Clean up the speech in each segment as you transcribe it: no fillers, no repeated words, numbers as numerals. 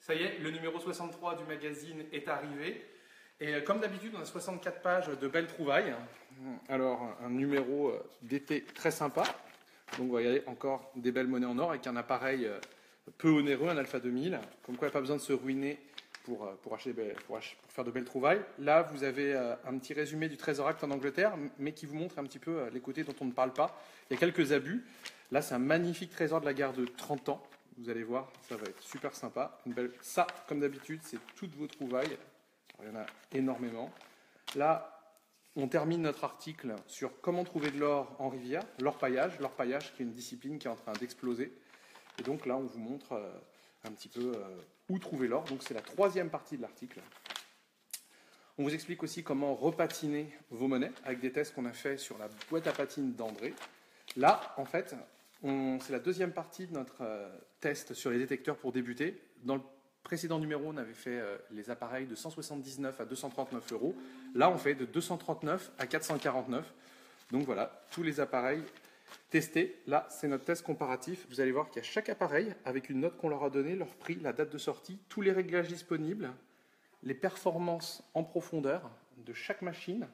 Ça y est, le numéro 63 du magazine est arrivé. Et comme d'habitude, on a 64 pages de belles trouvailles. Alors, un numéro d'été très sympa. Donc, vous voyez encore des belles monnaies en or avec un appareil peu onéreux, un Alpha 2000. Comme quoi, il n'y a pas besoin de se ruiner pour faire de belles trouvailles. Là, vous avez un petit résumé du Treasure Act en Angleterre, mais qui vous montre un petit peu les côtés dont on ne parle pas. Il y a quelques abus. Là, c'est un magnifique trésor de la guerre de 30 ans. Vous allez voir, ça va être super sympa. Ça, comme d'habitude, c'est toutes vos trouvailles. Alors, il y en a énormément. Là, on termine notre article sur comment trouver de l'or en rivière, l'orpaillage qui est une discipline qui est en train d'exploser. Et donc là, on vous montre un petit peu où trouver l'or. Donc c'est la troisième partie de l'article. On vous explique aussi comment repatiner vos monnaies avec des tests qu'on a fait sur la boîte à patine d'André. Là, en fait, c'est la deuxième partie de notre test sur les détecteurs pour débuter. Dans le précédent numéro, on avait fait les appareils de 179 à 239 euros. Là, on fait de 239 à 449. Donc voilà, tous les appareils testés. Là, c'est notre test comparatif. Vous allez voir qu'il y a chaque appareil avec une note qu'on leur a donnée, leur prix, la date de sortie, tous les réglages disponibles, les performances en profondeur de chaque machine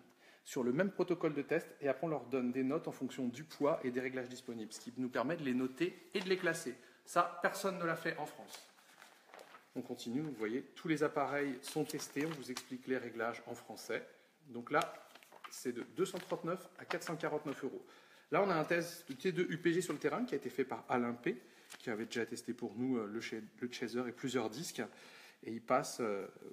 sur le même protocole de test, et après on leur donne des notes en fonction du poids et des réglages disponibles, ce qui nous permet de les noter et de les classer. Ça, personne ne l'a fait en France. On continue, vous voyez, tous les appareils sont testés, on vous explique les réglages en français. Donc là, c'est de 239 à 449 euros. Là, on a un test de T2 UPG sur le terrain qui a été fait par Alain P, qui avait déjà testé pour nous le Chaser et plusieurs disques. Et il passe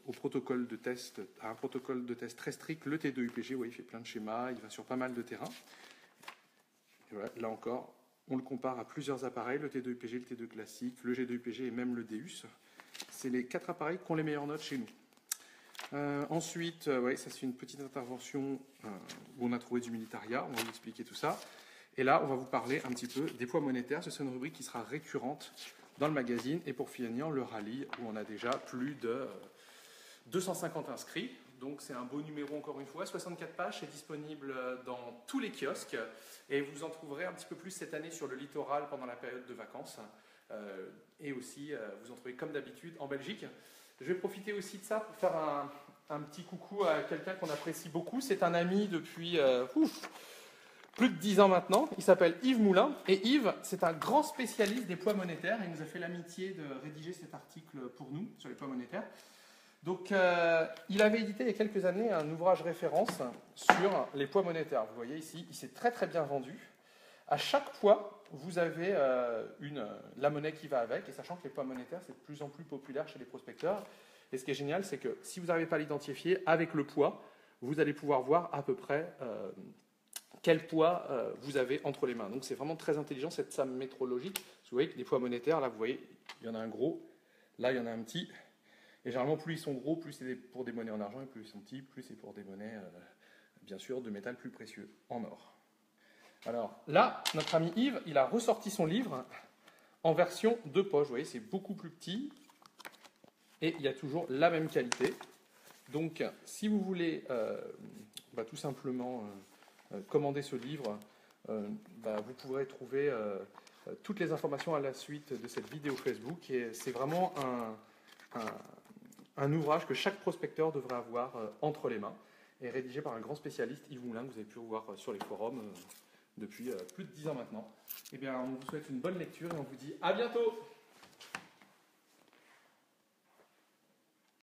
au protocole de test, à un protocole de test très strict, le T2 UPG. Vous voyez, il fait plein de schémas, il va sur pas mal de terrains. Et voilà, là encore, on le compare à plusieurs appareils, le T2 UPG, le T2 classique, le G2 UPG et même le Deus. C'est les 4 appareils qui ont les meilleures notes chez nous. Ensuite, ouais, ça c'est une petite intervention où on a trouvé du militaria, on va vous expliquer tout ça. Et là, on va vous parler un petit peu des poids monétaires. Ce sera une rubrique qui sera récurrente dans le magazine. Et pour finir, le rallye, où on a déjà plus de 250 inscrits. Donc c'est un beau numéro encore une fois. 64 pages, c'est disponible dans tous les kiosques. Et vous en trouverez un petit peu plus cette année sur le littoral pendant la période de vacances. Et aussi, vous en trouvez comme d'habitude en Belgique. Je vais profiter aussi de ça pour faire un petit coucou à quelqu'un qu'on apprécie beaucoup. C'est un ami depuis plus de 10 ans maintenant. Il s'appelle Yves Moulin. Et Yves, c'est un grand spécialiste des poids monétaires. Il nous a fait l'amitié de rédiger cet article pour nous sur les poids monétaires. Donc, il avait édité il y a quelques années un ouvrage référence sur les poids monétaires. Vous voyez ici, il s'est très très bien vendu. À chaque poids, vous avez la monnaie qui va avec, et sachant que les poids monétaires, c'est de plus en plus populaire chez les prospecteurs. Et ce qui est génial, c'est que si vous n'arrivez pas à l'identifier, avec le poids, vous allez pouvoir voir à peu près quel poids vous avez entre les mains. Donc c'est vraiment très intelligent, cette somme métrologique. Vous voyez que les poids monétaires, là, vous voyez, il y en a un gros, là, il y en a un petit. Et généralement, plus ils sont gros, plus c'est pour des monnaies en argent, et plus ils sont petits, plus c'est pour des monnaies, bien sûr, de métal plus précieux, en or. Alors là, notre ami Yves, il a ressorti son livre en version de poche. Vous voyez, c'est beaucoup plus petit et il y a toujours la même qualité. Donc, si vous voulez tout simplement commander ce livre, vous pourrez trouver toutes les informations à la suite de cette vidéo Facebook. Et c'est vraiment un ouvrage que chaque prospecteur devrait avoir entre les mains et rédigé par un grand spécialiste, Yves Moulin, que vous avez pu voir sur les forums depuis plus de 10 ans maintenant. Eh bien, on vous souhaite une bonne lecture et on vous dit à bientôt!